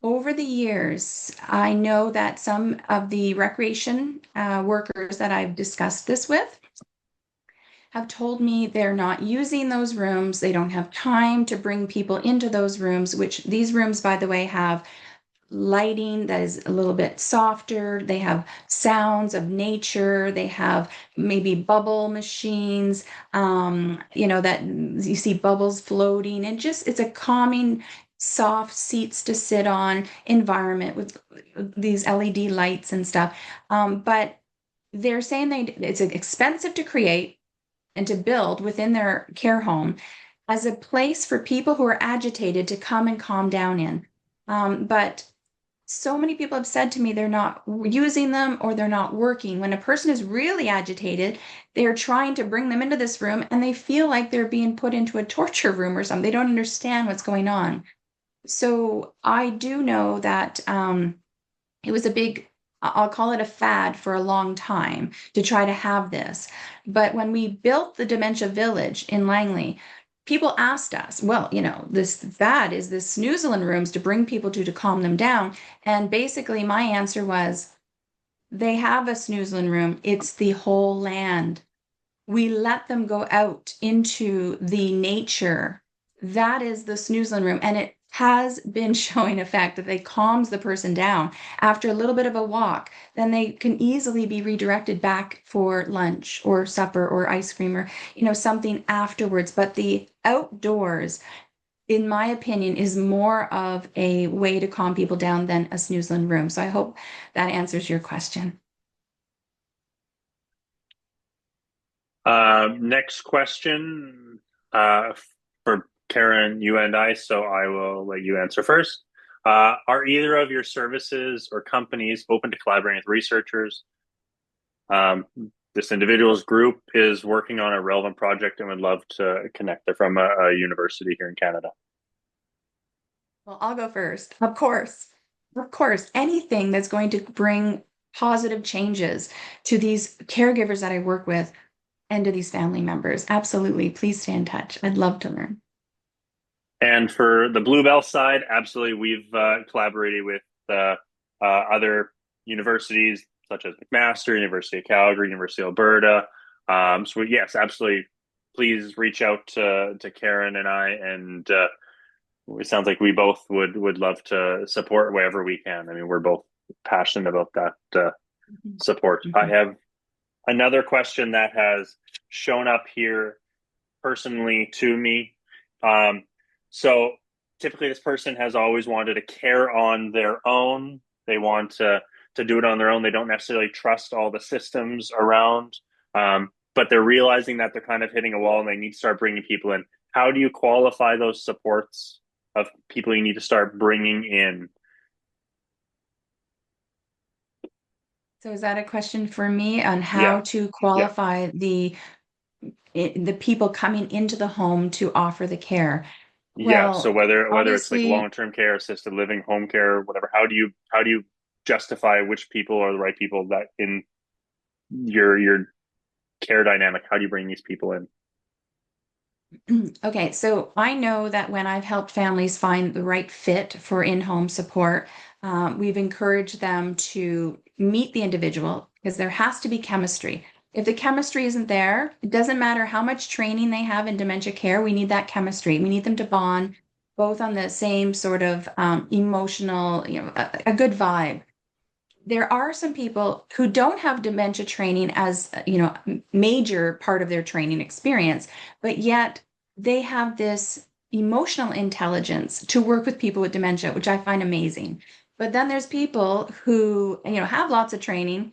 over the years, I know that some of the recreation workers that I've discussed this with have told me they're not using those rooms. They don't have time to bring people into those rooms, which these rooms, by the way, have lighting that is a little bit softer. They have sounds of nature. They have maybe bubble machines, that you see bubbles floating, and just it's a calming, soft seats to sit on environment with these LED lights and stuff. But they're saying it's expensive to create and to build within their care home as a place for people who are agitated to come and calm down in. But so many people have said to me they're not using them or they're not working. When a person is really agitated, they're trying to bring them into this room and they feel like they're being put into a torture room or something. They don't understand what's going on. So I do know that it was a big, I'll call it a fad for a long time to try to have this. But when we built the Dementia Village in Langley, people asked us, well, this fad is this snoozling rooms to bring people to calm them down. And basically, my answer was, they have a snoozling room. It's the whole land. We let them go out into the nature. That is the snoozling room. And it has been showing effect that they calms the person down after a little bit of a walk. Then they can easily be redirected back for lunch or supper or ice cream or, something afterwards. But the outdoors, in my opinion, is more of a way to calm people down than a snoozling room. So I hope that answers your question. Next question for Karen, you and I, so I will let you answer first. Are either of your services or companies open to collaborating with researchers? This individual's group is working on a relevant project and would love to connect. They're from a university here in Canada. Well, I'll go first. Of course. Of course. Anything that's going to bring positive changes to these caregivers that I work with and to these family members. Absolutely. Please stay in touch. I'd love to learn. And for the blueBell side, absolutely, we've collaborated with other universities such as McMaster, University of Calgary, University of Alberta. So yes, absolutely. Please reach out to Karen and I, and it sounds like we both would love to support wherever we can. I mean, we're both passionate about that support. I Mhm. have another question that has shown up here personally to me. Um, so typically, this person has always wanted to care on their own. They want to do it on their own. They don't necessarily trust all the systems around, but they're realizing that they're kind of hitting a wall and they need to start bringing people in. How do you qualify those supports of people you need to start bringing in? So is that a question for me on Yeah, how to yeah, qualify the people coming into the home to offer the care? yeah. So Well, whether it's like obviously, long term care, assisted living, home care, whatever, how do you justify which people are the right people that in your care dynamic? How do you bring these people in? okay, so I know that when I've helped families find the right fit for in-home support, we've encouraged them to meet the individual because there has to be chemistry. If the chemistry isn't there, it doesn't matter how much training they have in dementia care, we need that chemistry. We need them to bond both on the same sort of emotional, a good vibe. There are some people who don't have dementia training as major part of their training experience, but yet they have this emotional intelligence to work with people with dementia, which I find amazing. But then there's people who have lots of training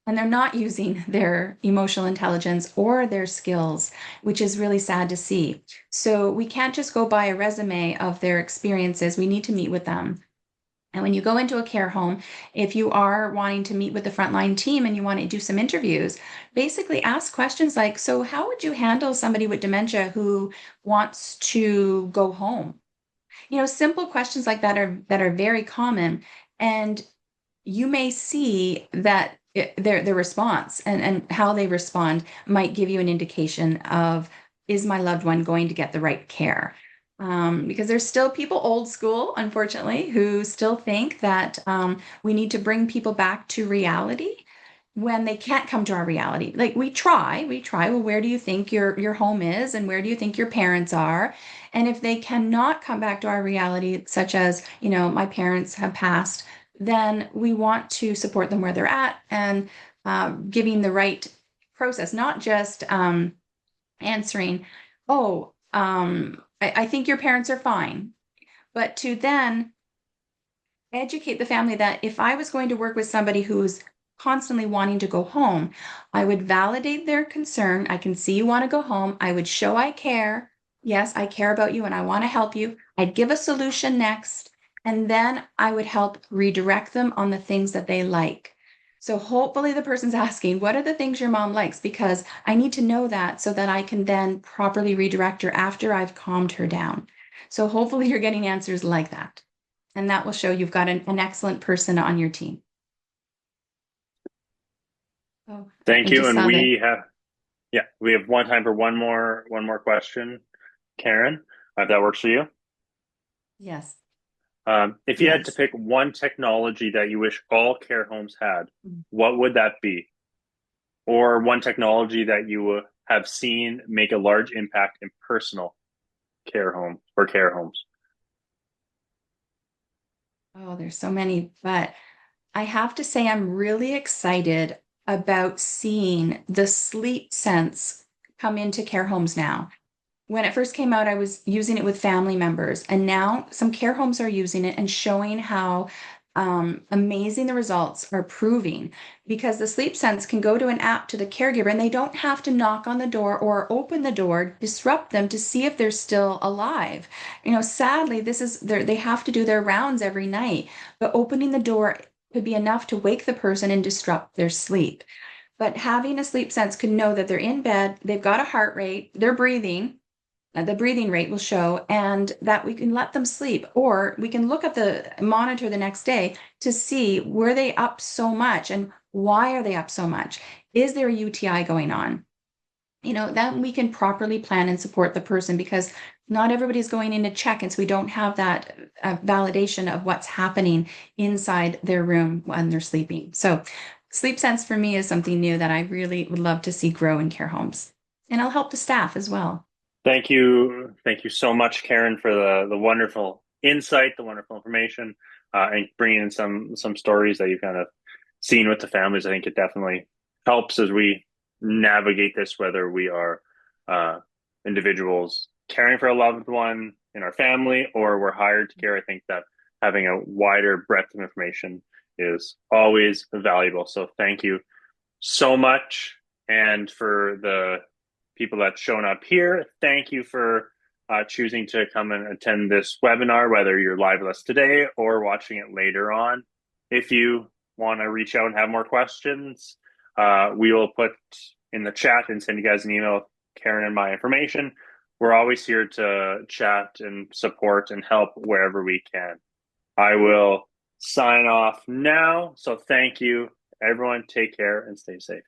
and they're not using their emotional intelligence or their skills, which is really sad to see. So we can't just go by a resume of their experiences. We need to meet with them. And when you go into a care home, if you are wanting to meet with the frontline team and you want to do some interviews, basically ask questions like, so how would you handle somebody with dementia who wants to go home? Simple questions like that are very common. And you may see that their response and how they respond might give you an indication of, is my loved one going to get the right care? Because there's still people old school, unfortunately, who still think that we need to bring people back to reality when they can't come to our reality. Like we try. Well, where do you think your home is, and where do you think your parents are? And if they cannot come back to our reality, such as, my parents have passed, then we want to support them where they're at and giving the right process, not just answering, oh, I think your parents are fine, but to then educate the family that if I was going to work with somebody who's constantly wanting to go home, I would validate their concern. I can see you want to go home. I would show I care. Yes, I care about you and I want to help you. I'd give a solution next. And then I would help redirect them on the things that they like. So hopefully the person's asking, what are the things your mom likes? Because I need to know that so that I can then properly redirect her after I've calmed her down. So hopefully you're getting answers like that. And that will show you've got an excellent person on your team. Oh, Thank I you. just And saw that. we have one time for one more question, Karen, if that works for you. Yes, If you had to yes. pick one technology that you wish all care homes had, Mm. what would that be? Or one technology that you have seen make a large impact in personal care homes or care homes? Oh, there's so many, but I have to say I'm really excited about seeing the sleep sense come into care homes now. When it first came out, I was using it with family members, and now some care homes are using it and showing how amazing the results are proving because the sleep sense can go to an app to the caregiver and they don't have to knock on the door or open the door, disrupt them to see if they're still alive. Sadly, they have to do their rounds every night, but opening the door could be enough to wake the person and disrupt their sleep. But having a sleep sense could know that they're in bed, they've got a heart rate, they're breathing, the breathing rate will show, and that we can let them sleep. Or we can look at the monitor the next day to see, were they up so much and why are they up so much? Is there a UTI going on? Then we can properly plan and support the person because Not everybody's going in to check, and so we don't have that validation of what's happening inside their room when they're sleeping. So, sleep sense for me is something new that I really would love to see grow in care homes, and I'll help the staff as well. Thank you so much, Karen, for the wonderful insight, the wonderful information, and bringing in some stories that you've kind of seen with the families. I think it definitely helps as we navigate this, whether we are uh, individuals caring for a loved one in our family or we're hired to care. I think that having a wider breadth of information is always valuable. So thank you so much. And for the people that's shown up here, thank you for choosing to come and attend this webinar, whether you're live with us today or watching it later on. If you want to reach out and have more questions, we will put in the chat and send you guys an email with Karen and my information. We're always here to chat and support and help wherever we can. I will sign off now. So thank you. Everyone, take care and stay safe.